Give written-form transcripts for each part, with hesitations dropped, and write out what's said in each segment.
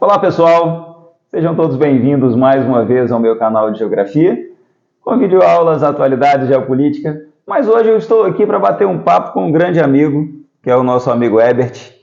Olá pessoal, sejam todos bem-vindos mais uma vez ao meu canal de Geografia, com videoaulas, atualidades, geopolítica, mas hoje eu estou aqui para bater um papo com um grande amigo, que é o nosso amigo Herbert,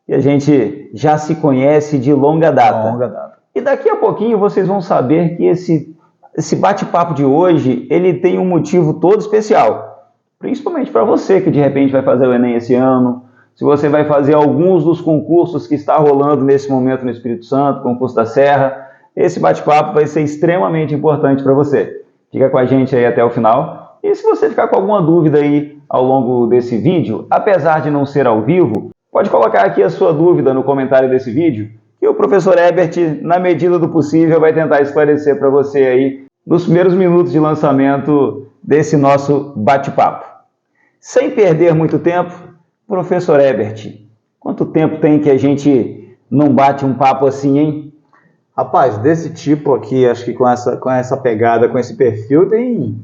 e a gente já se conhece de longa data. E daqui a pouquinho vocês vão saber que esse bate-papo de hoje, ele tem um motivo todo especial, principalmente para você que de repente vai fazer o Enem esse ano, se você vai fazer alguns dos concursos que está rolando nesse momento no Espírito Santo, concurso da Serra, esse bate-papo vai ser extremamente importante para você. Fica com a gente aí até o final. E se você ficar com alguma dúvida aí ao longo desse vídeo, apesar de não ser ao vivo, pode colocar aqui a sua dúvida no comentário desse vídeo, que o professor Herbert, na medida do possível, vai tentar esclarecer para você aí nos primeiros minutos de lançamento desse nosso bate-papo. Sem perder muito tempo, professor Herbert, quanto tempo tem que a gente não bate um papo assim, hein? Rapaz, desse tipo aqui, acho que com essa pegada, com esse perfil, tem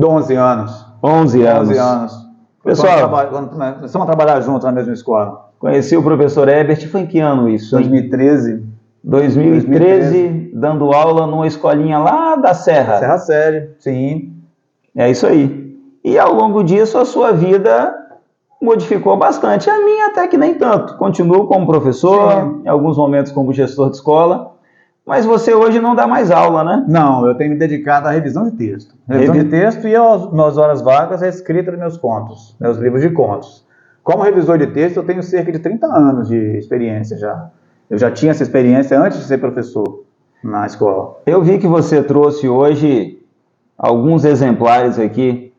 11 anos. 11 anos. Pessoal, quando começamos a trabalhar juntos na mesma escola. Conheci o professor Herbert, foi em que ano isso? 2013. 2013, dando aula numa escolinha lá da Serra. Serra Série, sim. É isso aí. E ao longo disso a sua vida modificou bastante. A minha até que nem tanto. Continuo como professor, sim, em alguns momentos como gestor de escola. Mas você hoje não dá mais aula, né? Não, eu tenho me dedicado à revisão de texto. Revisão de texto e, nas horas vagas, a escrita dos meus contos, meus livros de contos. Como revisor de texto, eu tenho cerca de 30 anos de experiência já. Eu já tinha essa experiência antes de ser professor na escola. Eu vi que você trouxe hoje alguns exemplares aqui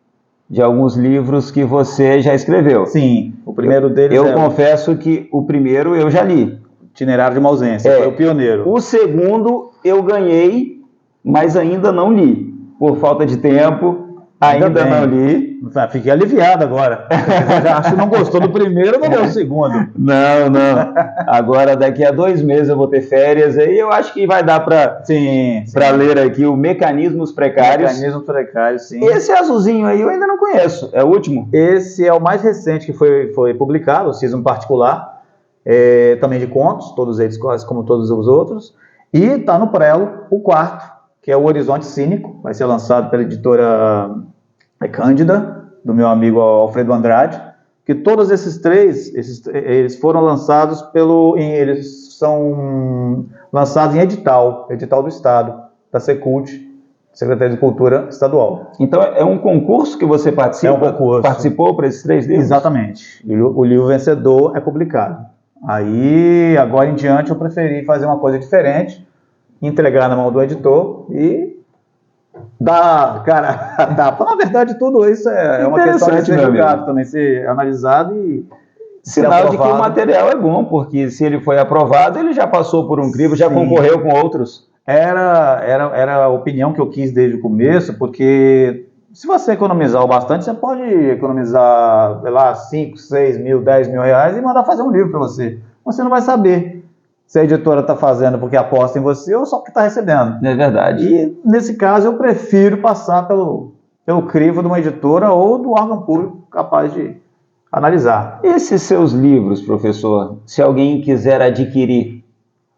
de alguns livros que você já escreveu. Sim, o primeiro deles eu confesso que o primeiro eu já li. Itinerário de uma ausência, foi o pioneiro. O segundo eu ganhei, mas ainda não li. Por falta de tempo, ainda não li. Fiquei aliviado agora. Acho que não gostou do primeiro, não deu o segundo. Não. Agora, daqui a 2 meses eu vou ter férias, aí eu acho que vai dar para ler aqui o Mecanismos Precários. Mecanismos Precários, sim. Esse azulzinho aí eu ainda não conheço, é o último? Esse é o mais recente que foi publicado, o Cisma Particular. Também de contos, todos eles quase como todos os outros, e está no prelo o quarto, que é o Horizonte Cínico, vai ser lançado pela editora Cândida, do meu amigo Alfredo Andrade, que todos esses três, eles foram lançados eles são lançados em edital do Estado, da Secult, Secretaria de Cultura Estadual. Então é um concurso que você participa? É um concurso. Participou para esses 3 livros? Exatamente, o livro vencedor é publicado. Aí, agora em diante, eu preferi fazer uma coisa diferente, entregar na mão do editor e dar, na verdade, tudo isso é uma questão de ser julgado também, ser analisado e sinal de que o material é bom, porque se ele foi aprovado, ele já passou por um crivo, já concorreu com outros. Era a opinião que eu quis desde o começo, porque se você economizar o bastante, você pode economizar, sei lá, 5, 6 mil, 10 mil reais e mandar fazer um livro para você. Você não vai saber se a editora está fazendo porque aposta em você ou só porque está recebendo. É verdade. E, nesse caso, eu prefiro passar pelo crivo de uma editora ou do órgão público capaz de analisar. Esses seus livros, professor, se alguém quiser adquirir,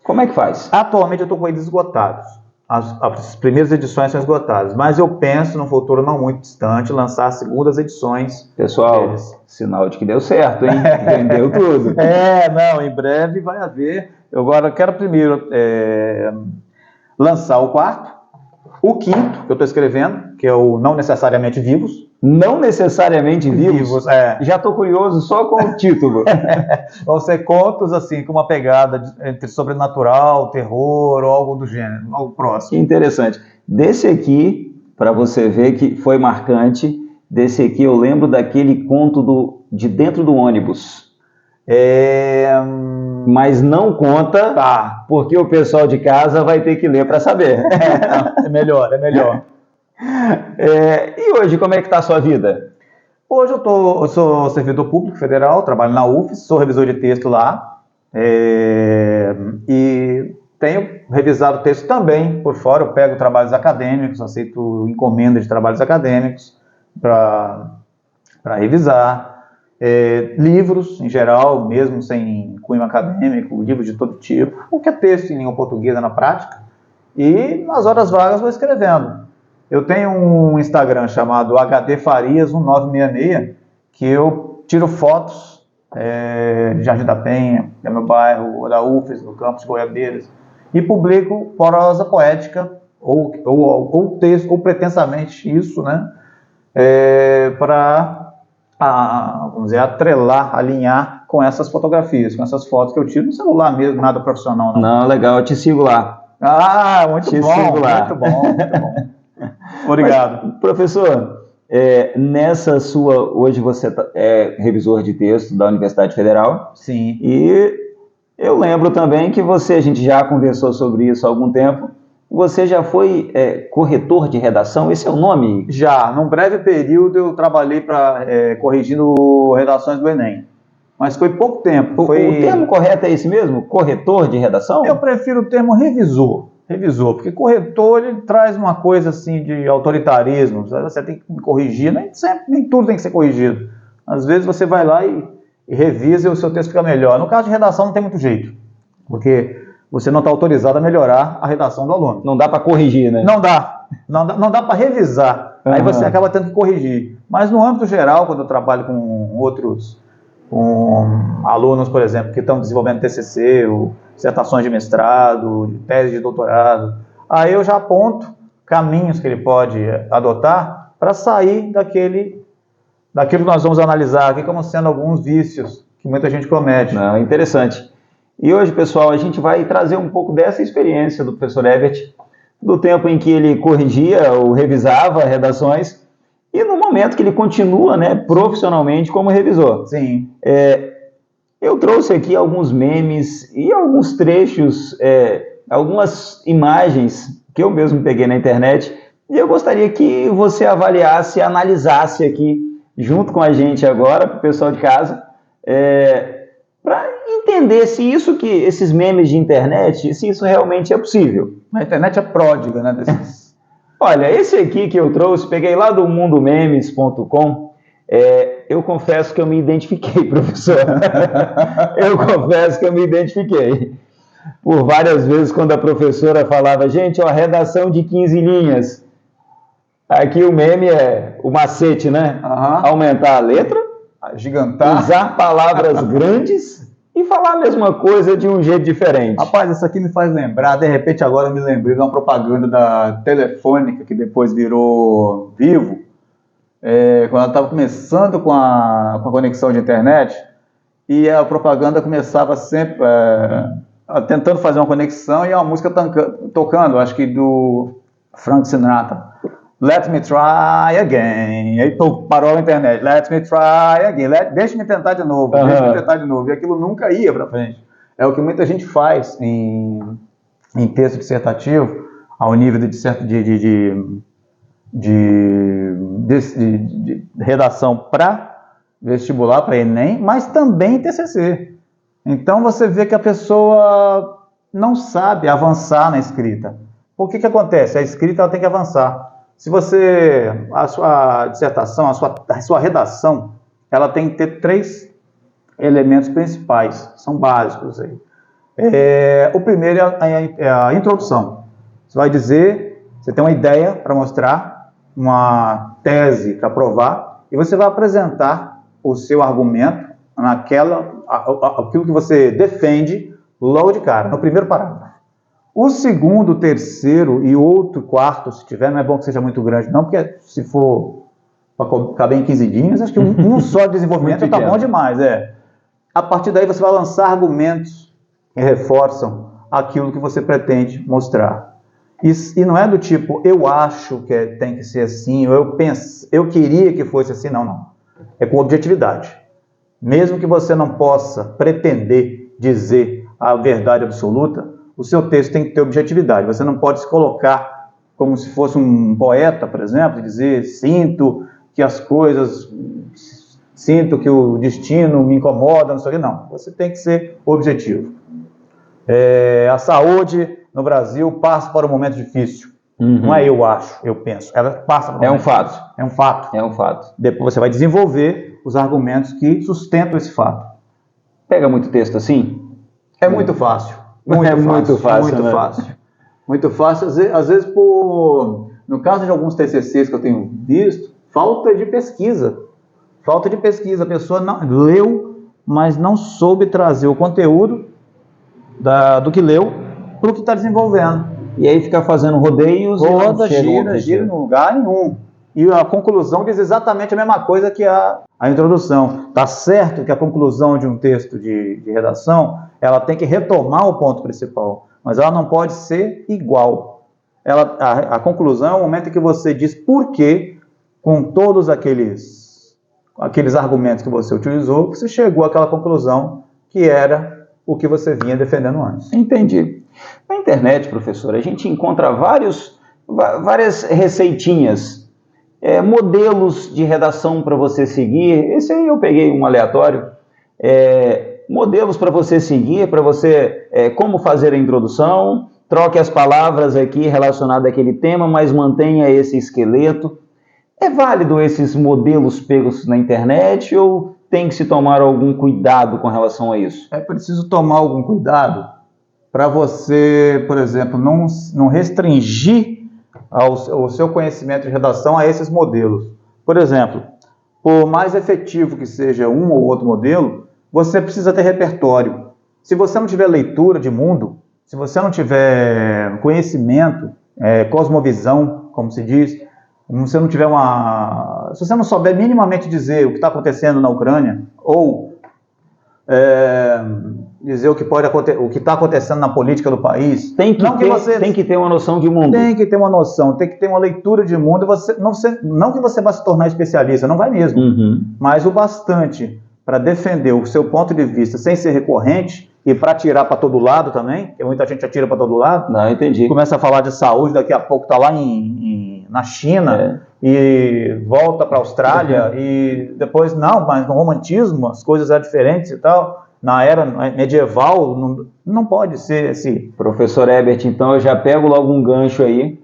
como é que faz? Atualmente eu estou com eles esgotados. As primeiras edições são esgotadas, mas eu penso, no futuro não muito distante, lançar as segundas edições. Pessoal, sinal de que deu certo, hein? Vendeu tudo. Em breve vai haver. Eu agora quero primeiro lançar o quarto, o quinto, que eu estou escrevendo, que é o Não Necessariamente Vivos. Não Necessariamente Vivos? Já estou curioso só com o título. Vão ser contos assim, com uma pegada entre sobrenatural, terror ou algo do gênero, algo próximo. Que interessante. Desse aqui, para você ver que foi marcante, desse aqui eu lembro daquele conto de dentro do ônibus. Mas não conta, porque o pessoal de casa vai ter que ler para saber. É melhor. E hoje, como é que está a sua vida? Hoje eu sou servidor público federal, trabalho na UFES, sou revisor de texto lá, e tenho revisado texto também por fora. Eu pego trabalhos acadêmicos, aceito encomenda de trabalhos acadêmicos para revisar. livros, em geral, mesmo sem cunho acadêmico, livros de todo tipo, qualquer texto em língua portuguesa na prática, e nas horas vagas vou escrevendo. Eu tenho um Instagram chamado HD Farias 1966, que eu tiro fotos de Jardim da Penha, que é meu bairro, da UFES, no campus de Goiabeiras, e publico prosa poética, ou texto, ou pretensamente isso, né, para vamos dizer, atrelar, alinhar com essas fotografias, com essas fotos que eu tiro no celular mesmo, nada profissional. Não, legal, eu te sigo lá. Muito te bom, sigo lá. muito bom, muito bom. Obrigado. Mas, professor, nessa sua, hoje você é revisor de texto da Universidade Federal. Sim. E eu lembro também que a gente já conversou sobre isso há algum tempo, você já foi corretor de redação, esse é o nome? Já, num breve período eu trabalhei corrigindo redações do Enem, mas foi pouco tempo. O termo correto é esse mesmo? Corretor de redação? Eu prefiro o termo revisor, porque corretor ele traz uma coisa assim de autoritarismo, você tem que corrigir, nem tudo tem que ser corrigido. Às vezes você vai lá e revisa e o seu texto fica melhor. No caso de redação não tem muito jeito, porque você não está autorizado a melhorar a redação do aluno. Não dá para corrigir, né? Não dá para revisar. Uhum. Aí você acaba tendo que corrigir. Mas no âmbito geral, quando eu trabalho com alunos, por exemplo, que estão desenvolvendo TCC, ou dissertações de mestrado, tese de doutorado, aí eu já aponto caminhos que ele pode adotar para sair daquilo que nós vamos analisar aqui como sendo alguns vícios que muita gente comete. Não, interessante. E hoje, pessoal, a gente vai trazer um pouco dessa experiência do professor Herbert, do tempo em que ele corrigia ou revisava redações, e no momento que ele continua, né, profissionalmente como revisor. Sim. Eu trouxe aqui alguns memes e alguns trechos, algumas imagens que eu mesmo peguei na internet, e eu gostaria que você avaliasse, analisasse aqui, junto com a gente agora, para o pessoal de casa, para entender se esses memes de internet, se isso realmente é possível. A internet é pródiga, né? Olha, esse aqui que eu trouxe, peguei lá do mundomemes.com, eu confesso que eu me identifiquei, professor. Eu confesso que eu me identifiquei. Por várias vezes, quando a professora falava, gente, redação de 15 linhas. Aqui o meme o macete, né? Uhum. Aumentar a letra, agigantar, usar palavras grandes e falar a mesma coisa de um jeito diferente. Rapaz, isso aqui me faz lembrar, de repente agora eu me lembrei de uma propaganda da Telefônica, que depois virou Vivo, quando ela estava começando com a conexão de internet, e a propaganda começava sempre tentando fazer uma conexão e a música tocando, acho que do Frank Sinatra. Let me try again. Aí parou a internet. Let me try again. Deixa-me tentar de novo. Uhum. Deixa-me tentar de novo. E aquilo nunca ia para frente. É o que muita gente faz em texto dissertativo, ao nível de redação para vestibular, para Enem, mas também em TCC. Então você vê que a pessoa não sabe avançar na escrita. O que acontece? A escrita ela tem que avançar. Se a sua dissertação, a sua redação, ela tem que ter 3 elementos principais, são básicos aí. O primeiro é a introdução. Você vai dizer, você tem uma ideia para mostrar, uma tese para provar, e você vai apresentar o seu argumento aquilo que você defende logo de cara, no primeiro parágrafo. O segundo, terceiro e outro quarto, se tiver, não é bom que seja muito grande, não, porque se for para caber em 15 dias, acho que um só desenvolvimento está bom demais. A partir daí você vai lançar argumentos que reforçam aquilo que você pretende mostrar. E não é do tipo, eu acho que tem que ser assim, ou eu queria que fosse assim, não. É com objetividade. Mesmo que você não possa pretender dizer a verdade absoluta, o seu texto tem que ter objetividade. Você não pode se colocar como se fosse um poeta, por exemplo, e dizer, sinto que o destino me incomoda, não sei o que. Não, você tem que ser objetivo. A saúde no Brasil passa por um momento difícil. Não é eu acho, eu penso. Ela passa por É um fato. É um fato. É um fato. Depois você vai desenvolver os argumentos que sustentam esse fato. Pega muito texto assim? É muito fácil. Muito fácil, Muito né? fácil. Muito fácil. Às vezes, no caso de alguns TCCs que eu tenho visto, falta de pesquisa. Falta de pesquisa. A pessoa não leu, mas não soube trazer o conteúdo do que leu para o que está desenvolvendo. E aí fica fazendo rodeios Roda, e não gira em lugar nenhum. E a conclusão diz exatamente a mesma coisa que a introdução. Está certo que a conclusão de um texto de redação, ela tem que retomar o ponto principal, mas ela não pode ser igual. A conclusão é o momento em que você diz por que, com todos aqueles argumentos que você utilizou, você chegou àquela conclusão que era o que você vinha defendendo antes. Entendi. Na internet, professor, a gente encontra várias receitinhas, modelos de redação para você seguir. Esse aí eu peguei um aleatório. Modelos para você seguir, para você como fazer a introdução, troque as palavras aqui relacionadas àquele tema, mas mantenha esse esqueleto. É válido esses modelos pegos na internet ou tem que se tomar algum cuidado com relação a isso? É preciso tomar algum cuidado para você, por exemplo, não restringir o seu conhecimento de redação a esses modelos. Por exemplo, por mais efetivo que seja um ou outro modelo, você precisa ter repertório. Se você não tiver leitura de mundo, se você não tiver conhecimento, cosmovisão, como se diz, se você não souber minimamente dizer o que está acontecendo na Ucrânia, ou dizer o que está acontecendo na política do país. Tem que ter uma noção de mundo. Tem que ter uma noção, tem que ter uma leitura de mundo. Não que você vá se tornar especialista, não vai mesmo. Mas o bastante para defender o seu ponto de vista sem ser recorrente e para tirar para todo lado também, porque muita gente atira para todo lado. Não, entendi. Começa a falar de saúde, daqui a pouco está lá na China e volta para a Austrália e depois, mas no romantismo as coisas eram diferentes e tal. Na era medieval não pode ser assim. Professor Herbert, então eu já pego logo um gancho aí,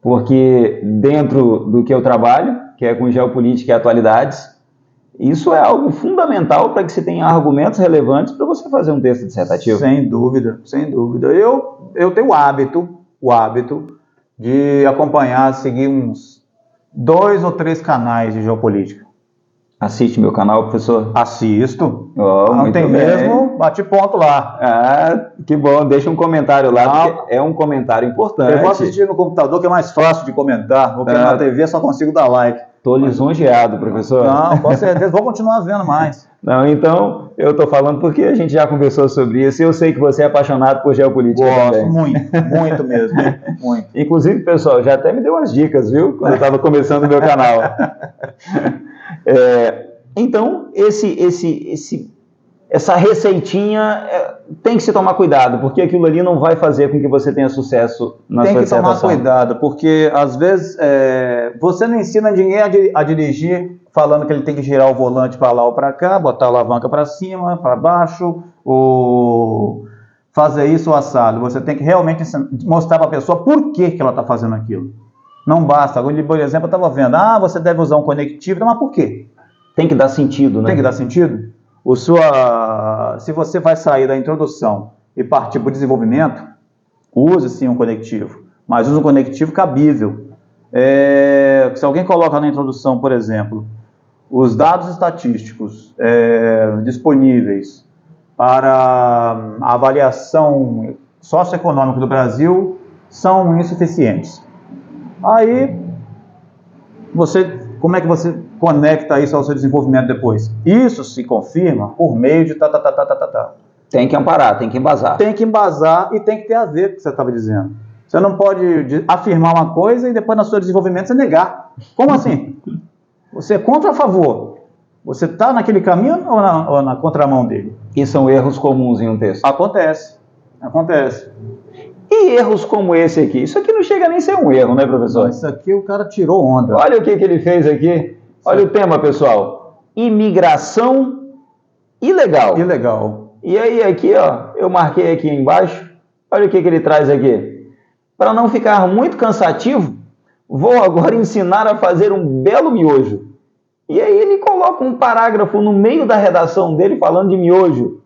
porque dentro do que eu trabalho, que é com geopolítica e atualidades, isso é algo fundamental para que se tenha argumentos relevantes para você fazer um texto dissertativo. Sem dúvida, sem dúvida. Eu tenho o hábito de acompanhar, seguir uns 2 ou 3 canais de geopolítica. Assiste meu canal, professor? Assisto. Muito tem bem. mesmo, bate ponto lá. Que bom, deixa um comentário lá, porque é um comentário importante. Eu vou assistir no computador, que é mais fácil de comentar, porque na TV só consigo dar like. Estou lisonjeado, professor. Não, com certeza, vou continuar vendo mais. Não, então, eu estou falando porque a gente já conversou sobre isso e eu sei que você é apaixonado por geopolítica também. Muito mesmo, muito. Inclusive, pessoal, já até me deu umas dicas, viu? Quando eu estava começando o meu canal. Então, essa receitinha tem que se tomar cuidado, porque aquilo ali não vai fazer com que você tenha sucesso na sua dissertação. Tem que tomar cuidado, porque às vezes você não ensina ninguém a dirigir falando que ele tem que girar o volante para lá ou para cá, botar a alavanca para cima, para baixo, ou fazer isso ou assado. Você tem que realmente mostrar para a pessoa por que ela está fazendo aquilo. Não basta. Por exemplo, eu estava vendo, você deve usar um conectivo, mas por quê? Tem que dar sentido, né? Tem que dar sentido. Se você vai sair da introdução e partir para o desenvolvimento, use sim um conectivo, mas use um conectivo cabível. Se alguém coloca na introdução, por exemplo, os dados estatísticos disponíveis para a avaliação socioeconômica do Brasil são insuficientes. Aí, como é que você conecta isso ao seu desenvolvimento depois? Isso se confirma por meio de Tem que amparar, tem que embasar. Tem que embasar e tem que ter a ver com o que você estava dizendo. Você não pode afirmar uma coisa e depois no seu desenvolvimento você negar. Como assim? Você é contra ou a favor? Você está naquele caminho ou na contramão dele? E são erros comuns em um texto. Acontece. E erros como esse aqui? Isso aqui não chega nem a ser um erro, né, professor? Isso aqui o cara tirou onda. Olha o que ele fez aqui. Olha o tema, pessoal. Imigração ilegal. Ilegal. E aí aqui, ó, eu marquei aqui embaixo. Olha o que ele traz aqui. para não ficar muito cansativo, vou agora ensinar a fazer um belo miojo. E aí ele coloca um parágrafo no meio da redação dele falando de miojo.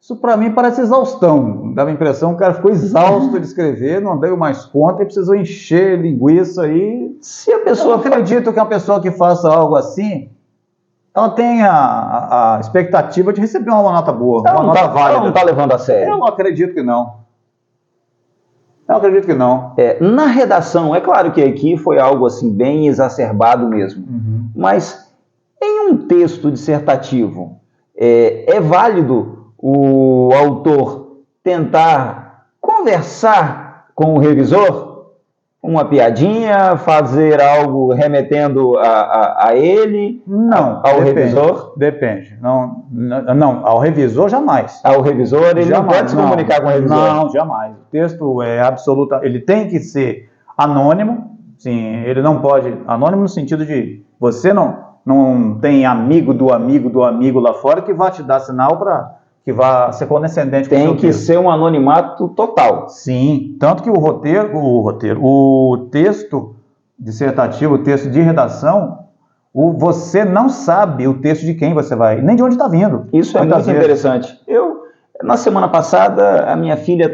Isso para mim parece exaustão. Dava a impressão que o cara ficou exausto de escrever, não deu mais conta e precisou encher linguiça aí. Se a pessoa... Eu acredito que uma pessoa que faça algo assim, ela tem a expectativa de receber uma nota boa, uma nota válida. Ela não está levando a sério. Eu não acredito que não. Eu acredito que não. Na redação, é claro que aqui foi algo assim bem exacerbado mesmo, mas em um texto dissertativo, é válido o autor tentar conversar com o revisor? Uma piadinha, fazer algo remetendo a ele? Não, ao depende, revisor? Depende. Não, ao revisor jamais. Ao revisor, ele jamais, não pode se comunicar com o revisor? Não, jamais. O texto é absoluta, ele tem que ser anônimo, sim, ele não pode, anônimo no sentido de você não tem amigo do amigo lá fora que vai te dar sinal para que vá ser condescendente com o seu Tem que texto. ser um anonimato total. Sim, tanto que o texto dissertativo, o texto de redação, você não sabe o texto de quem você vai, nem de onde está vindo. Isso é muito interessante. Na semana passada, a minha filha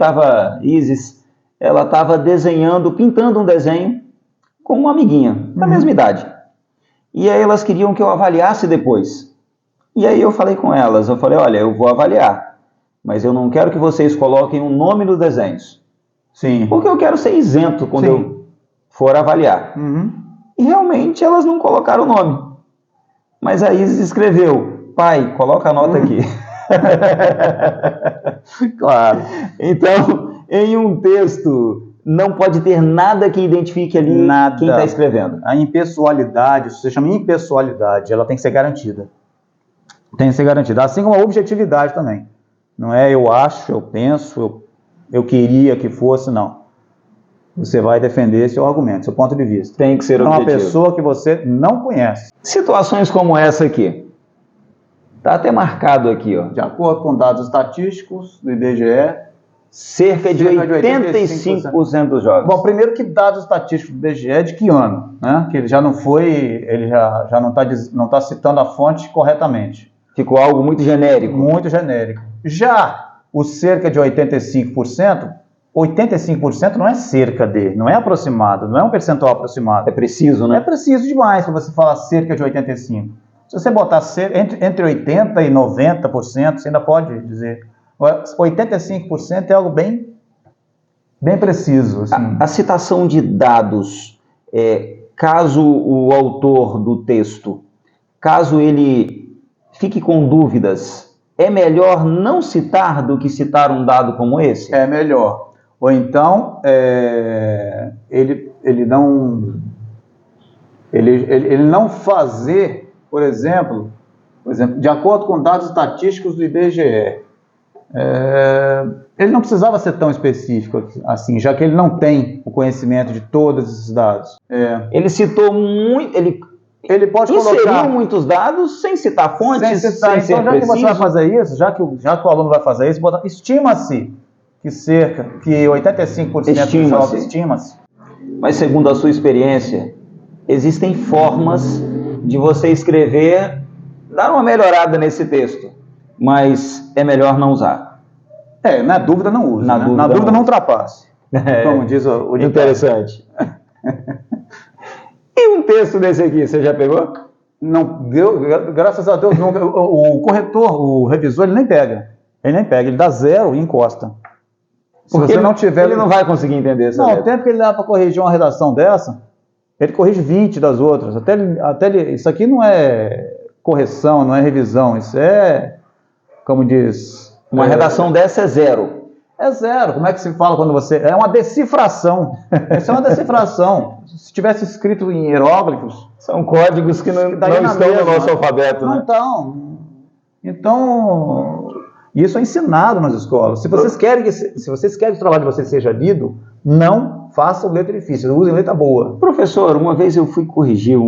Isis, ela estava desenhando, pintando um desenho com uma amiguinha, da mesma idade. E aí elas queriam que eu avaliasse depois. E aí eu falei com elas, olha, eu vou avaliar, mas eu não quero que vocês coloquem um nome nos desenhos. Sim. Porque eu quero ser isento quando eu for avaliar. E realmente elas não colocaram o nome. Mas a Isis escreveu, pai, coloca a nota aqui. Claro. Então, em um texto, não pode ter nada que identifique ali quem está escrevendo. A impessoalidade, isso se chama impessoalidade, ela tem que ser garantida. Tem que ser garantida. Assim como a objetividade também. Não é eu acho, eu penso, eu queria que fosse, não. Você vai defender seu argumento, seu ponto de vista. Tem que ser objetivo. Uma pessoa que você não conhece. Situações como essa aqui. Está até marcado aqui, ó. De acordo com dados estatísticos do IBGE, cerca de 85% dos jovens. Bom, primeiro que dados estatísticos do IBGE é de que ano? Né? Que ele já não está citando a fonte corretamente. Ficou algo muito genérico. Muito genérico. Já o cerca de 85%, 85% não é cerca de, não é aproximado, não é um percentual aproximado. É preciso, né? É preciso demais para você falar cerca de 85%. Se você botar entre 80% e 90%, você ainda pode dizer. 85% é algo bem preciso. Assim. A citação de dados, caso o autor do texto, caso ele fique com dúvidas, é melhor não citar do que citar um dado como esse? É melhor. Ou então, ele não fazer, por exemplo, de acordo com dados estatísticos do IBGE, ele não precisava ser tão específico assim, já que ele não tem o conhecimento de todos esses dados. Ele citou muito, ele pode colocar muitos dados sem citar fontes, sem ser então, já preciso. Que você vai fazer isso, já que o aluno vai fazer isso, estima-se que 85% dos jovens estima-se. Mas segundo a sua experiência, existem formas de você escrever, dar uma melhorada nesse texto, mas é melhor não usar. Na dúvida não use. Na dúvida não ultrapasse. Como diz o ditado. Interessante. E um texto desse aqui, você já pegou? Não, graças a Deus, não. O corretor, o revisor, ele nem pega. Ele dá 0 e encosta. Porque ele não vai conseguir entender essa letra. O tempo que ele dá para corrigir uma redação dessa, ele corrige 20 das outras. Isso aqui não é correção, não é revisão, isso é, como diz... Uma redação dessa é 0. É 0. Como é que se fala quando você... É uma decifração. Isso é uma decifração. Se tivesse escrito em hieróglifos... São códigos que não estão no nosso alfabeto, né? Então, isso é ensinado nas escolas. Se vocês querem que o trabalho de vocês seja lido, não façam letra difícil, usem letra boa. Professor, uma vez eu fui corrigir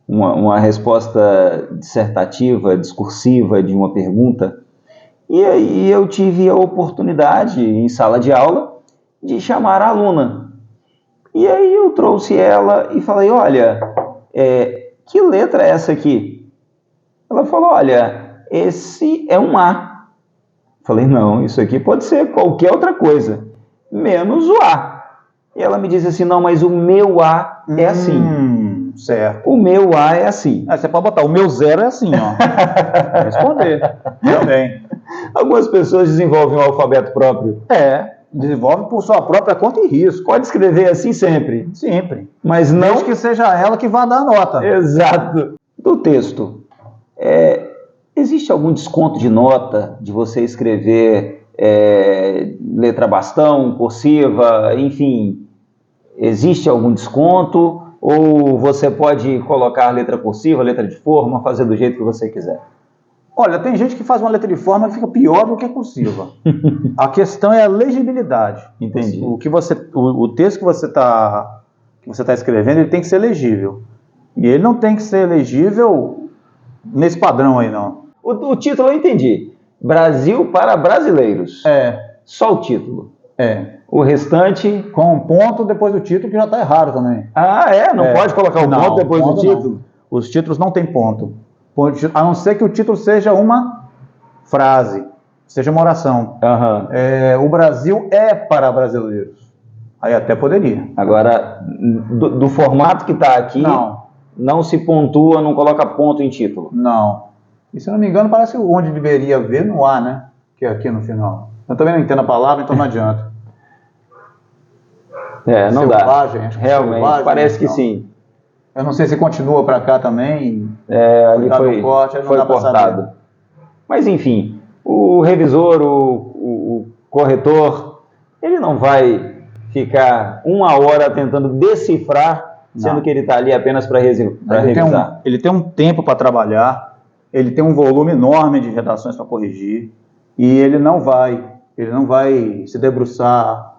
uma resposta dissertativa, discursiva de uma pergunta, e aí eu tive a oportunidade, em sala de aula, de chamar a aluna. E aí eu trouxe ela e falei, olha, que letra é essa aqui? Ela falou, olha, esse é um A. Falei, não, isso aqui pode ser qualquer outra coisa, menos o A. E ela me disse assim, não, mas o meu A é assim. Certo. O meu A é assim. Você pode botar, o meu 0 é assim, ó. Vai responder. Também. Algumas pessoas desenvolvem um alfabeto próprio. Desenvolve por sua própria conta e risco. Pode escrever assim sempre. Sempre. Mas não... Desde que seja ela que vá dar a nota. Exato. Do texto. Existe algum desconto de nota de você escrever letra bastão, cursiva, enfim? Existe algum desconto? Ou você pode colocar letra cursiva, letra de forma, fazer do jeito que você quiser? Olha, tem gente que faz uma letra de forma que fica pior do que a cursiva. A questão é a legibilidade. Entendi. O texto que você tá escrevendo, ele tem que ser legível. E ele não tem que ser legível nesse padrão aí, não. O título eu entendi. Brasil para brasileiros. Só o título. O restante... Com um ponto depois do título, que já está errado também. Não pode colocar o ponto depois do título? Não. Os títulos não têm ponto. A não ser que o título seja uma frase, seja uma oração. O Brasil é para brasileiros. Aí até poderia. Agora, do formato que está aqui, não se pontua, não coloca ponto em título. Não. E se eu não me engano, parece onde deveria ver no A, né? Que é aqui no final. Eu também não entendo a palavra, então não adianta. Não selvagem, dá. Acho que realmente, selvagem, parece que então. Sim. Eu não sei se continua para cá também. Ali foi cortado. Mas enfim, o revisor, o corretor, ele não vai ficar 1 hora tentando decifrar, sendo que ele está ali apenas para revisar. Ele tem um tempo para trabalhar, ele tem um volume enorme de redações para corrigir, e ele não vai se debruçar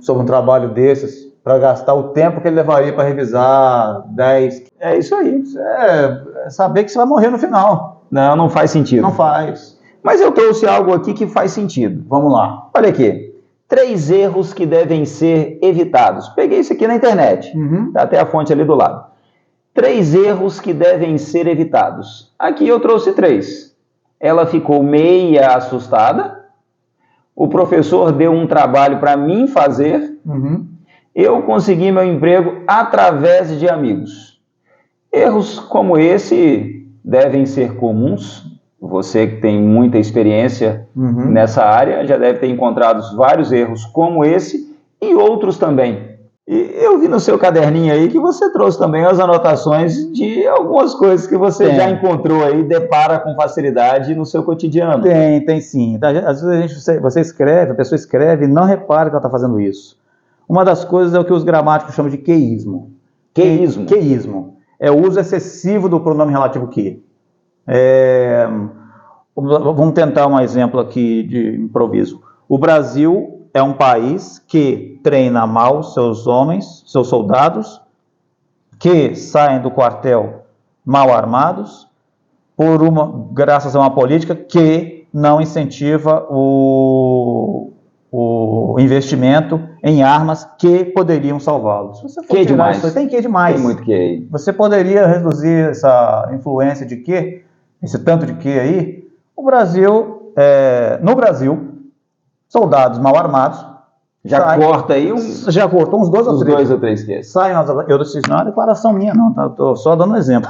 sobre um trabalho desses para gastar o tempo que ele levaria para revisar 10. É isso aí. É saber que você vai morrer no final. Não faz sentido. Não faz. Mas eu trouxe algo aqui que faz sentido. Vamos lá. Olha aqui. 3 erros que devem ser evitados. Peguei isso aqui na internet. Tá até a fonte ali do lado. 3 erros que devem ser evitados. Aqui eu trouxe 3. Ela ficou meia assustada. O professor deu um trabalho para mim fazer. Eu consegui meu emprego através de amigos. Erros como esse devem ser comuns. Você que tem muita experiência nessa área já deve ter encontrado vários erros como esse e outros também. E eu vi no seu caderninho aí que você trouxe também as anotações de algumas coisas que você já encontrou aí, depara com facilidade no seu cotidiano. Tem sim. Às vezes a pessoa escreve e não repara que ela está fazendo isso. Uma das coisas é o que os gramáticos chamam de queísmo. Queísmo. É o uso excessivo do pronome relativo que. Vamos tentar um exemplo aqui de improviso. O Brasil é um país que treina mal seus homens, seus soldados, que saem do quartel mal armados, graças a uma política que não incentiva o investimento em armas que poderiam salvá-los. Que demais. Tem que demais. Tem muito que. Você poderia reduzir essa influência de que, esse tanto de que aí, no Brasil, soldados mal armados, corta aí já cortou uns 2 ou 3 que. Saem, eu disse, não é uma declaração minha não, tá? Estou só dando um exemplo.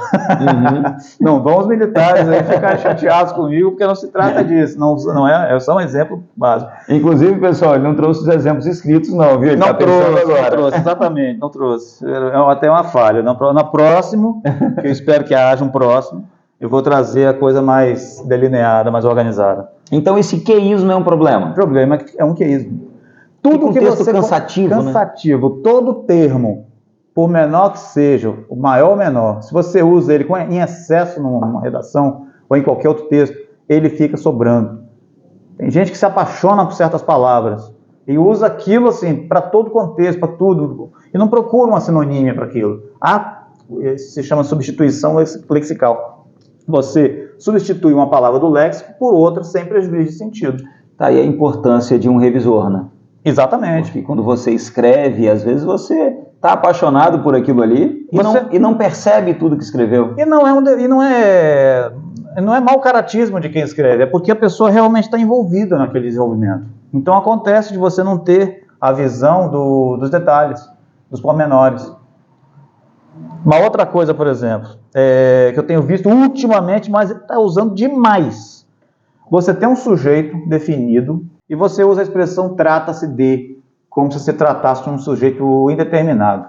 Não vão os militares aí ficar chateados comigo, porque não se trata disso, não é só um exemplo básico. Inclusive, pessoal, ele não trouxe os exemplos escritos não, viu? Ele não trouxe, exatamente, não trouxe. É até uma falha. Na próximo, que eu espero que haja um próximo, eu vou trazer a coisa mais delineada, mais organizada. Então esse queísmo é um problema? O problema é um queísmo. Tudo que você cansativo, né? Todo termo, por menor que seja, o maior ou menor, se você usa ele em excesso numa redação ou em qualquer outro texto, ele fica sobrando. Tem gente que se apaixona por certas palavras e usa aquilo assim para todo contexto, para tudo, e não procura uma sinonímia para aquilo. Se chama substituição lexical. Você substitui uma palavra do léxico por outra sem prejuízo de sentido. Tá aí a importância de um revisor, né? Exatamente. Porque quando você escreve, às vezes você está apaixonado por aquilo ali e não percebe tudo que escreveu. E não é mau caratismo de quem escreve, é porque a pessoa realmente está envolvida naquele desenvolvimento. Então acontece de você não ter a visão dos detalhes, dos pormenores. Uma outra coisa, por exemplo, que eu tenho visto ultimamente, mas está usando demais. Você tem um sujeito definido e você usa a expressão trata-se de, como se você tratasse de um sujeito indeterminado.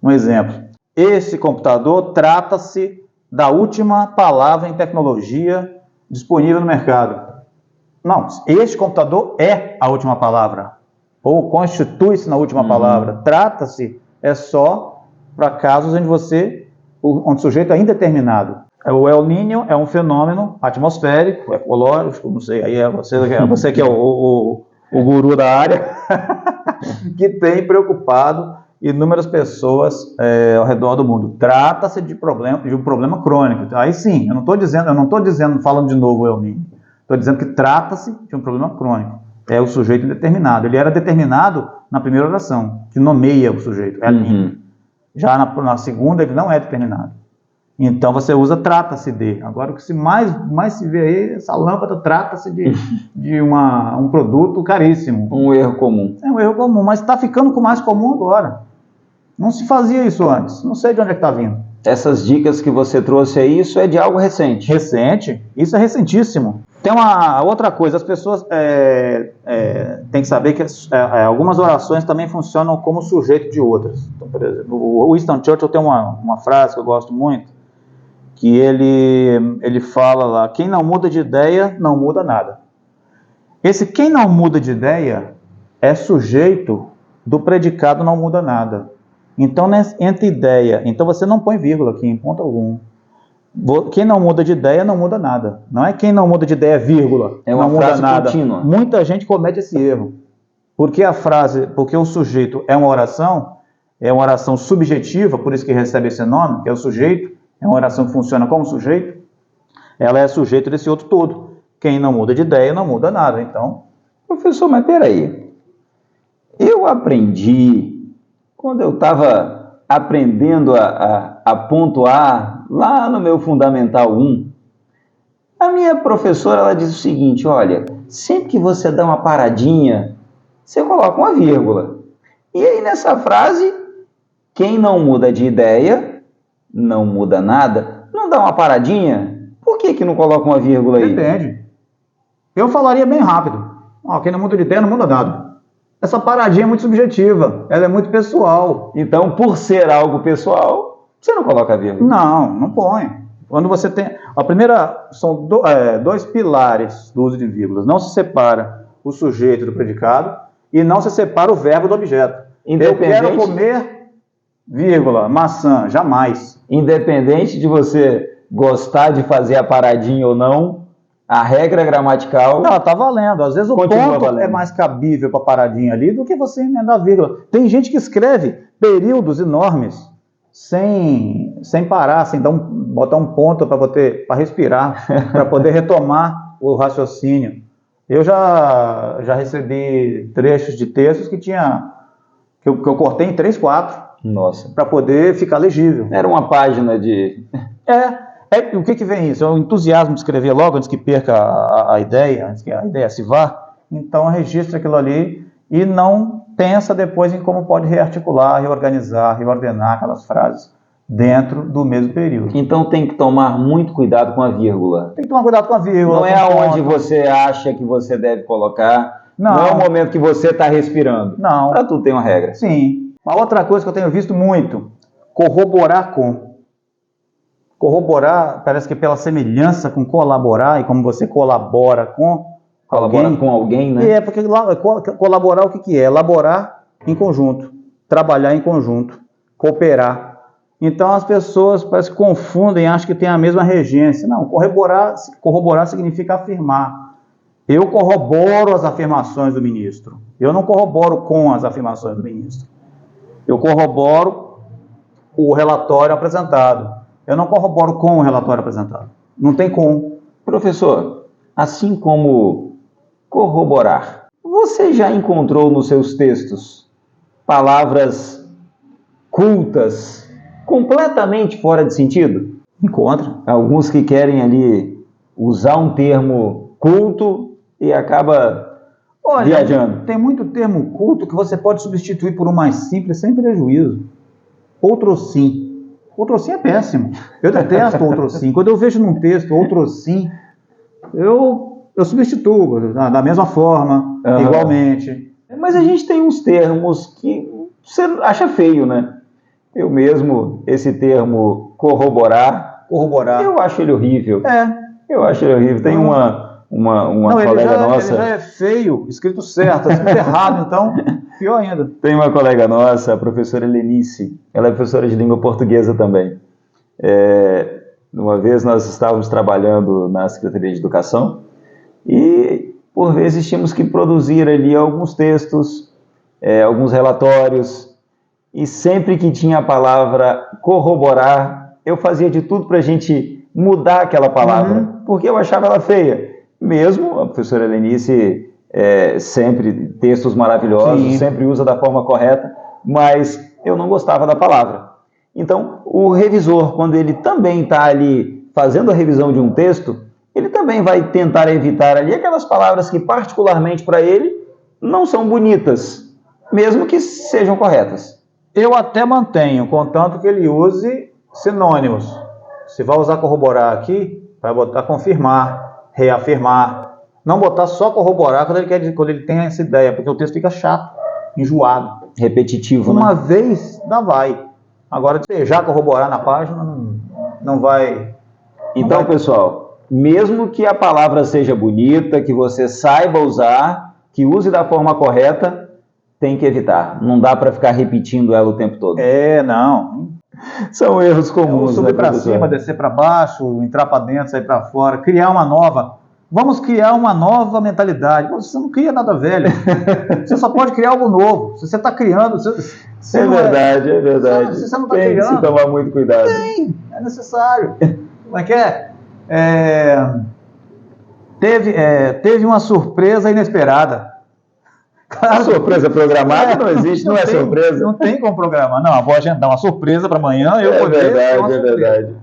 Um exemplo, esse computador trata-se da última palavra em tecnologia disponível no mercado. Não, este computador é a última palavra, ou constitui-se na última palavra. Trata-se é só para casos onde onde o sujeito é indeterminado. O El Niño é um fenômeno atmosférico, ecológico, não sei, aí você que é o guru da área, que tem preocupado inúmeras pessoas ao redor do mundo. Trata-se de um problema crônico. Aí sim, eu não estou dizendo, falando de novo o El Niño, estou dizendo que trata-se de um problema crônico. É o sujeito indeterminado. Ele era determinado na primeira oração, que nomeia o sujeito, El Niño. Já na segunda ele não é determinado. Então você usa trata-se de. Agora o que mais se vê aí, essa lâmpada trata-se de um produto caríssimo. Um erro comum. É um erro comum, mas está ficando mais comum agora. Não se fazia isso antes. Não sei de onde é que está vindo. Essas dicas que você trouxe aí, isso é de algo recente. Recente? Isso é recentíssimo. Tem uma outra coisa, as pessoas têm que saber que algumas orações também funcionam como sujeito de outras. Então, por exemplo, o Winston Churchill tem uma frase que eu gosto muito, que ele fala lá, quem não muda de ideia, não muda nada. Esse quem não muda de ideia é sujeito do predicado não muda nada. Então, entre ideia, então você não põe vírgula aqui em ponto algum. Quem não muda de ideia não muda nada. Não é quem não muda de ideia, vírgula, é uma não muda frase nada. Contínua. Muita gente comete esse erro. Porque o sujeito é uma oração subjetiva, por isso que recebe esse nome, que é o sujeito, é uma oração que funciona como sujeito, ela é sujeito desse outro todo. Quem não muda de ideia não muda nada. Então, professor, mas peraí, eu aprendi, quando eu estava aprendendo a pontuar lá no meu Fundamental 1, a minha professora ela diz o seguinte, olha, sempre que você dá uma paradinha, você coloca uma vírgula. E aí nessa frase, quem não muda de ideia, não muda nada, não dá uma paradinha? Por que não coloca uma vírgula aí? Depende. Eu falaria bem rápido. Quem não muda de ideia não muda nada. Essa paradinha é muito subjetiva, ela é muito pessoal. Então, por ser algo pessoal, você não coloca vírgula? Não põe. Quando você tem... são dois pilares do uso de vírgulas. Não se separa o sujeito do predicado e não se separa o verbo do objeto. Eu quero comer, vírgula, maçã, jamais. Independente de você gostar de fazer a paradinha ou não, a regra gramatical... Não, tá valendo. Às vezes o ponto é mais cabível para paradinha ali do que você emendar vírgula. Tem gente que escreve períodos enormes sem parar, sem botar um ponto para respirar, para poder retomar o raciocínio. Eu já recebi trechos de textos que eu cortei em 3, 4. Nossa. Para poder ficar legível. Era uma página de... O que vem isso? É o entusiasmo de escrever logo antes que perca a ideia, antes que a ideia se vá. Então registra aquilo ali e não pensa depois em como pode rearticular, reorganizar, reordenar aquelas frases dentro do mesmo período. Então tem que tomar muito cuidado com a vírgula. Tem que tomar cuidado com a vírgula. Não é aonde você acha que você deve colocar. Não é o momento que você está respirando. Não. Para tudo tem uma regra. Sim. Uma outra coisa que eu tenho visto muito, corroborar com. Corroborar, parece que pela semelhança com colaborar, e como você colabora com alguém, né? Porque colaborar o que é? Elaborar em conjunto, trabalhar em conjunto, cooperar. Então as pessoas parece que confundem, acham que tem a mesma regência. Não, corroborar significa afirmar. Eu corroboro as afirmações do ministro. Eu não corroboro com as afirmações do ministro. Eu corroboro o relatório apresentado. Eu não corroboro com o relatório apresentado. Não tem com. Professor, assim como corroborar, Você já encontrou nos seus textos palavras cultas, completamente fora de sentido? Encontra. Alguns que querem ali usar um termo culto e acaba viajando. Tem muito termo culto que você pode substituir por um mais simples sem prejuízo. Outrossim. Outrossim é péssimo. Eu detesto outrossim. Quando eu vejo num texto outrossim, eu substituo da mesma forma, igualmente. Mas a gente tem uns termos que você acha feio, né? Eu mesmo, esse termo corroborar, eu acho ele horrível. Eu acho ele horrível. Tem uma colega nossa... Ele já é feio, escrito certo, escrito errado, então, pior ainda. Tem uma colega nossa, a professora Helenice, ela é professora de língua portuguesa também. Uma vez nós estávamos trabalhando na Secretaria de Educação e, por vezes, tínhamos que produzir ali alguns textos, alguns relatórios, e sempre que tinha a palavra corroborar, eu fazia de tudo para a gente mudar aquela palavra, porque eu achava ela feia. Mesmo a professora Helenice, sempre textos maravilhosos, sempre usa da forma correta, mas eu não gostava da palavra. Então, o revisor, quando ele também está ali fazendo a revisão de um texto, ele também vai tentar evitar ali aquelas palavras que, particularmente para ele, não são bonitas, mesmo que sejam corretas. Eu até mantenho, contanto que ele use sinônimos. Se vai usar corroborar aqui, vai botar confirmar, reafirmar. Não botar só corroborar quando ele tem essa ideia, porque o texto fica chato, enjoado. Repetitivo, Uma vez, não vai. Agora, se já corroborar na página, não vai... Então, pessoal, mesmo que a palavra seja bonita, que você saiba usar, que use da forma correta, tem que evitar. Não dá para ficar repetindo ela o tempo todo. Não. São erros comuns. Subir para cima, descer para baixo, entrar para dentro, sair para fora, criar uma nova. Vamos criar uma nova mentalidade. Você não cria nada velho. Você só pode criar algo novo. Se você está criando... É verdade. Se você não está criando... Tem que se tomar muito cuidado. É necessário. Como é que é? Teve uma surpresa inesperada. A surpresa programada não existe, não é surpresa. Não tem como programar. Não, vou agendar uma surpresa para amanhã. É verdade.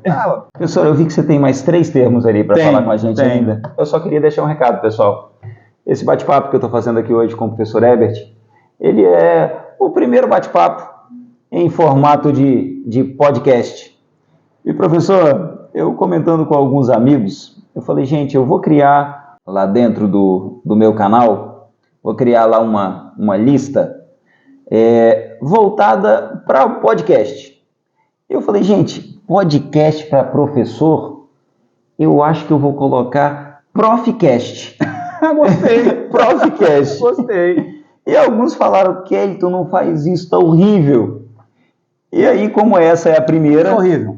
Professor, eu vi que você tem mais 3 termos ali para falar com a gente ainda. Eu só queria deixar um recado, pessoal. Esse bate-papo que eu estou fazendo aqui hoje com o professor Herbert, ele é o primeiro bate-papo em formato de podcast. E, professor, eu comentando com alguns amigos, eu falei, gente, eu vou criar lá dentro do meu canal, vou criar lá uma lista voltada para o podcast. Eu falei, gente, podcast para professor, eu acho que eu vou colocar Profcast. Gostei. Profcast. Gostei. E alguns falaram, Kelton, não faz isso, tá horrível. E aí, como essa é a primeira... É horrível.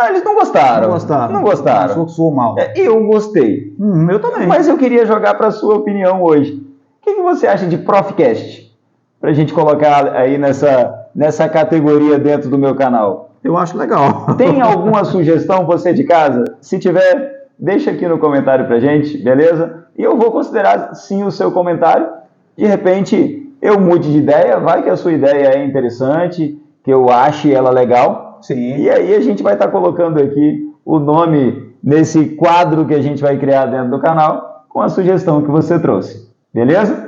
Eles não gostaram. Não gostaram. Eu sou mal. Eu gostei. Eu também. Mas eu queria jogar para a sua opinião hoje. O que você acha de Profcast? Para a gente colocar aí nessa categoria dentro do meu canal. Eu acho legal. Tem alguma sugestão, você de casa? Se tiver, deixa aqui no comentário para a gente, beleza? E eu vou considerar sim o seu comentário. De repente, eu mude de ideia, vai que a sua ideia é interessante, que eu ache ela legal. Sim. E aí a gente vai estar colocando aqui o nome nesse quadro que a gente vai criar dentro do canal com a sugestão que você trouxe. Beleza?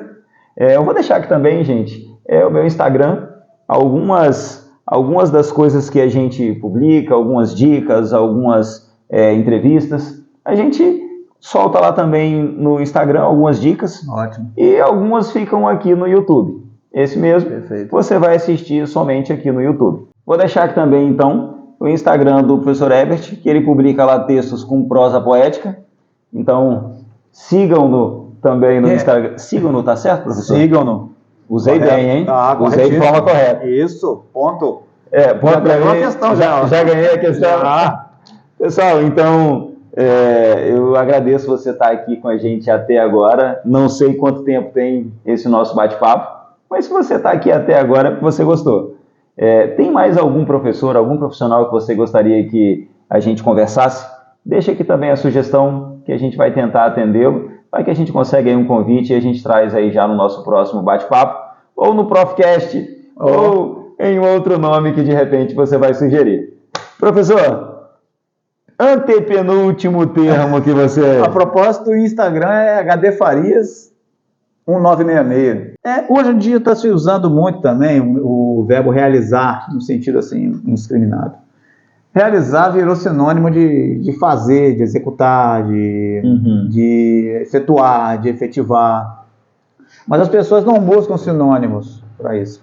Eu vou deixar aqui também, gente, o meu Instagram, algumas das coisas que a gente publica, algumas dicas, algumas entrevistas. A gente solta lá também no Instagram algumas dicas. Ótimo. E algumas ficam aqui no YouTube. Esse mesmo, Perfeito. Você vai assistir somente aqui no YouTube. Vou deixar aqui também, então, o Instagram do professor Herbert, que ele publica lá textos com prosa poética. Então, sigam-no também no Instagram. Sigam-no, tá certo, professor? Sigam-no. Usei Correto. bem, hein? Tá, usei de forma correta. Isso, ponto. Ponto Já ganhou a questão, já ganhei a questão. Pessoal, então, eu agradeço você estar aqui com a gente até agora. Não sei quanto tempo tem esse nosso bate-papo, mas se você está aqui até agora é porque você gostou. Tem mais algum professor, algum profissional que você gostaria que a gente conversasse? Deixa aqui também a sugestão que a gente vai tentar atendê-lo. vai que a gente consegue aí um convite e a gente traz aí já no nosso próximo bate-papo, ou no Profcast, ou em outro nome que de repente você vai sugerir. Professor, antepenúltimo termo que você... A propósito, o Instagram é HD Farias 1966. Hoje em dia está se usando muito também o verbo realizar, no sentido assim, indiscriminado. Realizar virou sinônimo de fazer, de executar, de efetuar, de efetivar. Mas as pessoas não buscam sinônimos para isso.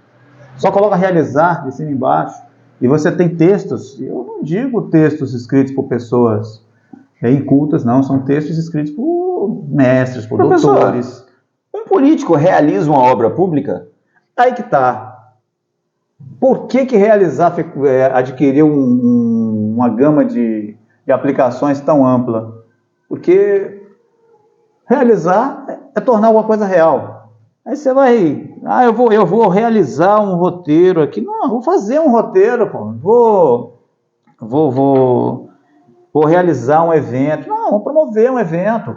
Só coloca realizar de cima e embaixo. E você tem textos, eu não digo textos escritos por pessoas incultas, não. São textos escritos por mestres, por doutores. Um político realiza uma obra pública? Aí que está. Por que realizar adquiriu uma gama de aplicações tão ampla? Porque realizar é tornar alguma coisa real. Aí você vai, eu vou realizar um roteiro aqui. Não, vou fazer um roteiro, pô. Vou realizar um evento. Não, vou promover um evento.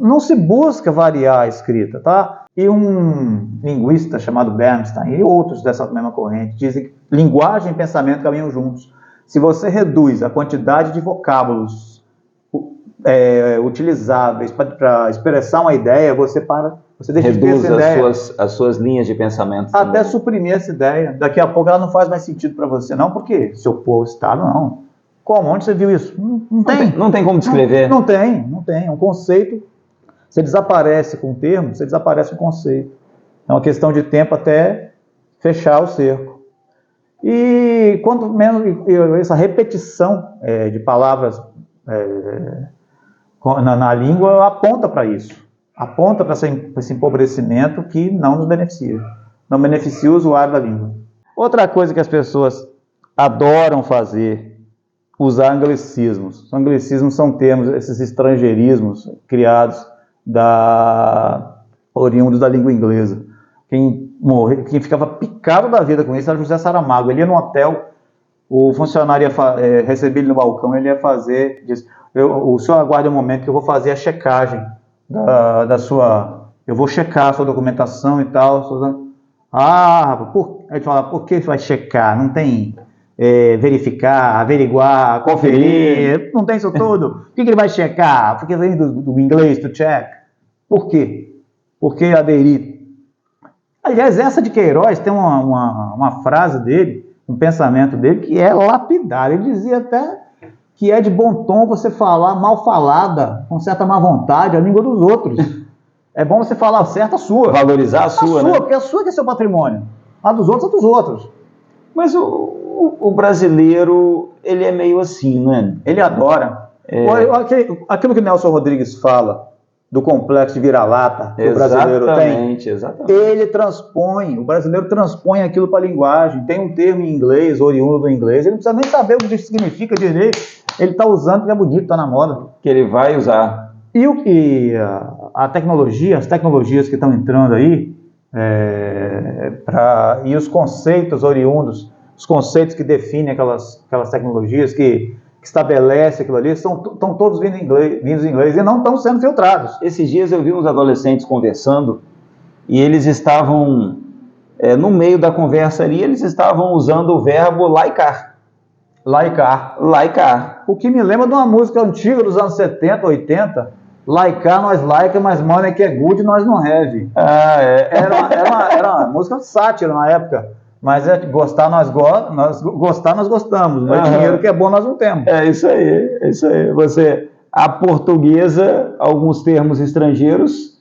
Não se busca variar a escrita, tá? E um linguista chamado Bernstein e outros dessa mesma corrente dizem que linguagem e pensamento caminham juntos. Se você reduz a quantidade de vocábulos utilizáveis para expressar uma ideia, você deixa de ter essa ideia. As suas linhas de pensamento. Até também. suprimir essa ideia. Daqui a pouco ela não faz mais sentido para você, não, porque se opor ao Estado, não. Como? Onde você viu isso? Não tem. Não tem como descrever. Não tem. É um conceito. Você desaparece com o termo, você desaparece com o conceito. É uma questão de tempo até fechar o cerco. E quanto menos essa repetição de palavras na língua aponta para isso. Aponta para esse empobrecimento que não nos beneficia. Não beneficia o usuário da língua. Outra coisa que as pessoas adoram fazer, usar anglicismos. Os anglicismos são termos, esses estrangeirismos criados oriundos da língua inglesa. Quem ficava picado da vida com isso era José Saramago. Ele ia no hotel, o funcionário ia receber ele no balcão, ele ia diz, o senhor aguarde um momento que eu vou fazer a checagem eu vou checar a sua documentação e tal. Ele fala, por que vai checar? Não tem verificar, averiguar, conferir, não tem isso tudo. Por que ele vai checar? Porque vem do inglês, to check. Por quê? Porque aderir. Aliás, essa de Queiroz tem uma frase dele, um pensamento dele, que é lapidário. Ele dizia até que é de bom tom você falar mal falada, com certa má vontade, a língua dos outros. É bom você falar certo a sua. Valorizar a sua, né? Porque a sua que é seu patrimônio. A dos outros é dos outros. Mas o brasileiro, ele é meio assim, né? Ele adora. Aquilo que Nelson Rodrigues fala, do complexo de vira-lata que o brasileiro tem. Exatamente. O brasileiro transpõe aquilo para a linguagem. Tem um termo em inglês, oriundo do inglês, ele não precisa nem saber o que significa direito. Ele está usando porque é bonito, está na moda. Que ele vai usar. E a tecnologia, as tecnologias que estão entrando aí, e os conceitos oriundos, os conceitos que definem aquelas tecnologias, que estabelece aquilo ali, estão todos vindos em inglês e não estão sendo filtrados. Esses dias eu vi uns adolescentes conversando e eles estavam, no meio da conversa ali, eles estavam usando o verbo laicar. Laicar. O que me lembra de uma música antiga dos anos 70, 80, laicar, nós laica, mas money que é good, nós não have. Era uma música de sátira na época. Mas gostar, nós gostamos. Mas dinheiro que é bom, nós não temos. É isso aí. A portuguesa, alguns termos estrangeiros,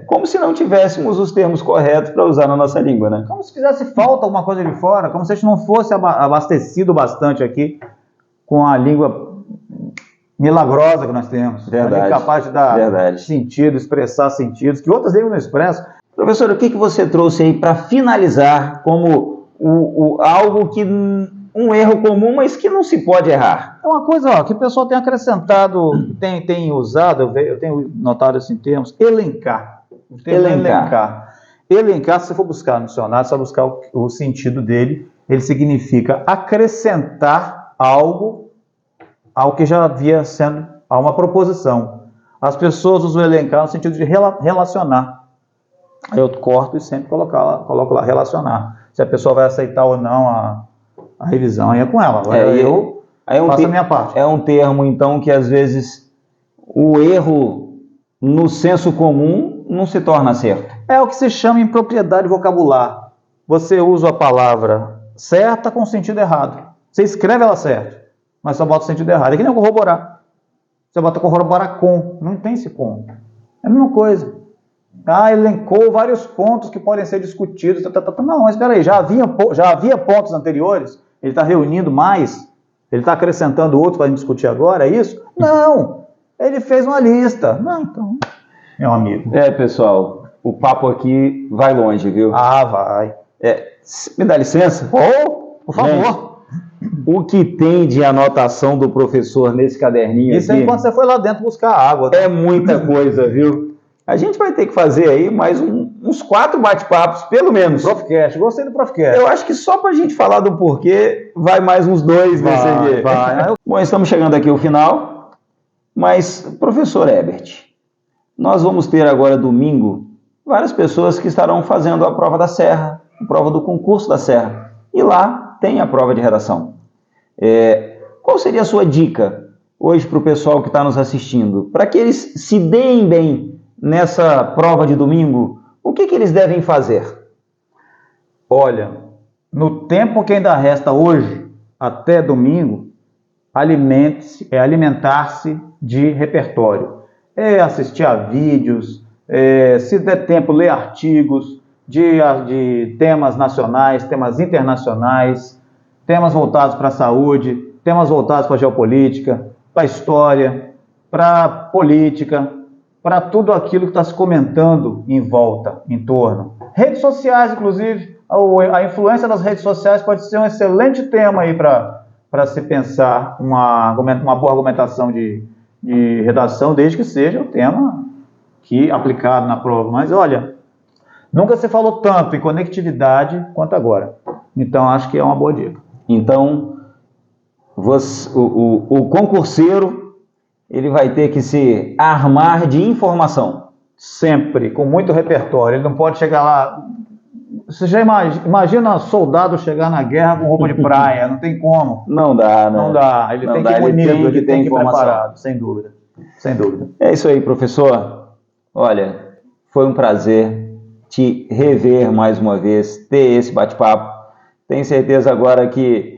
como se não tivéssemos os termos corretos para usar na nossa língua, né? Como se fizesse falta alguma coisa de fora, como se a gente não fosse abastecido bastante aqui com a língua milagrosa que nós temos. Verdade. Capaz de dar sentido, expressar sentidos que outras línguas não expressam. Professor, o que você trouxe aí para finalizar como algo que um erro comum, mas que não se pode errar? É uma coisa que o pessoal tem acrescentado, tem usado, eu tenho notado esses termos, elencar. Elencar, se você for buscar no dicionário, você vai buscar o sentido dele, ele significa acrescentar algo ao que já havia sendo a uma proposição. as pessoas usam elencar no sentido de relacionar. Aí eu corto e sempre coloco lá, relacionar. Se a pessoa vai aceitar ou não a revisão, aí é com ela. Agora eu faço a minha parte. É um termo, então, que às vezes o erro no senso comum não se torna certo. É o que se chama impropriedade vocabular. Você usa a palavra certa com sentido errado. Você escreve ela certo, mas só bota o sentido errado. É que nem corroborar. Você bota corroborar com. Não tem esse com. É a mesma coisa. Elencou vários pontos que podem ser discutidos. Não, mas espera aí, já havia pontos anteriores? Ele está reunindo mais? Ele está acrescentando outros para a gente discutir agora? É isso? Não! Ele fez uma lista. Não, então, meu amigo. Pessoal, o papo aqui vai longe, viu? Vai. Me dá licença? Por favor. Gente, o que tem de anotação do professor nesse caderninho Isso aqui? aí quando você foi lá dentro buscar água. Tá? É muita coisa, viu? A gente vai ter que fazer aí mais uns 4 bate-papos, pelo menos. Profcast, gostei do Profcast. Eu acho que só para a gente falar do porquê, vai mais uns 2 nesse aqui. Vai. Bom, estamos chegando aqui ao final, mas, professor Herbert, nós vamos ter agora domingo várias pessoas que estarão fazendo a prova da Serra, a prova do concurso da Serra, e lá tem a prova de redação. Qual seria a sua dica hoje para o pessoal que está nos assistindo? Para que eles se deem bem nessa prova de domingo, o que eles devem fazer? Olha, no tempo que ainda resta hoje, até domingo, alimentar-se de repertório. Assistir a vídeos, se der tempo, ler artigos de temas nacionais, temas internacionais, temas voltados para a saúde, temas voltados para a geopolítica, para a história, para a política, para tudo aquilo que está se comentando em volta, em torno. Redes sociais, inclusive, a influência das redes sociais pode ser um excelente tema aí para se pensar uma boa argumentação de redação, desde que seja o tema aplicado na prova. Mas olha, nunca se falou tanto em conectividade quanto agora. Então acho que é uma boa dica. Então, o concurseiro ele vai ter que se armar de informação. Sempre, com muito repertório. Ele não pode chegar lá... Você já imagina soldado chegar na guerra com roupa de praia, não tem como. Não dá, né? Não dá, ele tem que ir munido, ele tem que ir preparado, sem dúvida. Sem dúvida. É isso aí, professor. Olha, foi um prazer te rever mais uma vez, ter esse bate-papo. Tenho certeza agora que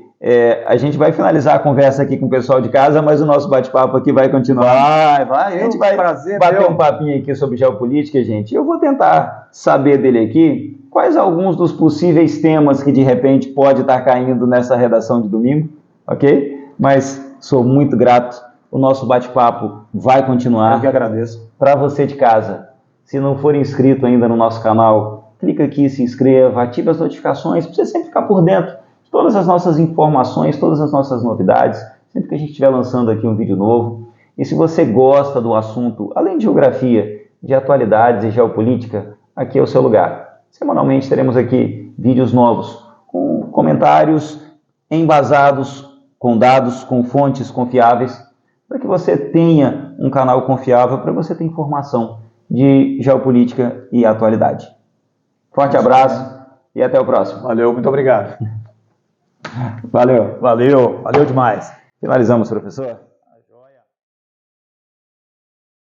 a gente vai finalizar a conversa aqui com o pessoal de casa, mas o nosso bate-papo aqui vai continuar. Vai. A gente vai bater um papinho aqui sobre geopolítica, gente. Eu vou tentar saber dele aqui quais alguns dos possíveis temas que de repente pode estar caindo nessa redação de domingo, ok? Mas sou muito grato. O nosso bate-papo vai continuar. Eu que agradeço. Para você de casa, se não for inscrito ainda no nosso canal, clica aqui, se inscreva, ative as notificações para você sempre ficar por dentro de todas as nossas informações, todas as nossas novidades, sempre que a gente estiver lançando aqui um vídeo novo. E se você gosta do assunto, além de geografia, de atualidades e geopolítica, aqui é o seu lugar. Semanalmente teremos aqui vídeos novos, com comentários embasados, com dados, com fontes confiáveis, para que você tenha um canal confiável, para você ter informação de geopolítica e atualidade. Forte abraço e até o próximo. Valeu, muito obrigado. Valeu. Valeu demais. Finalizamos, professor.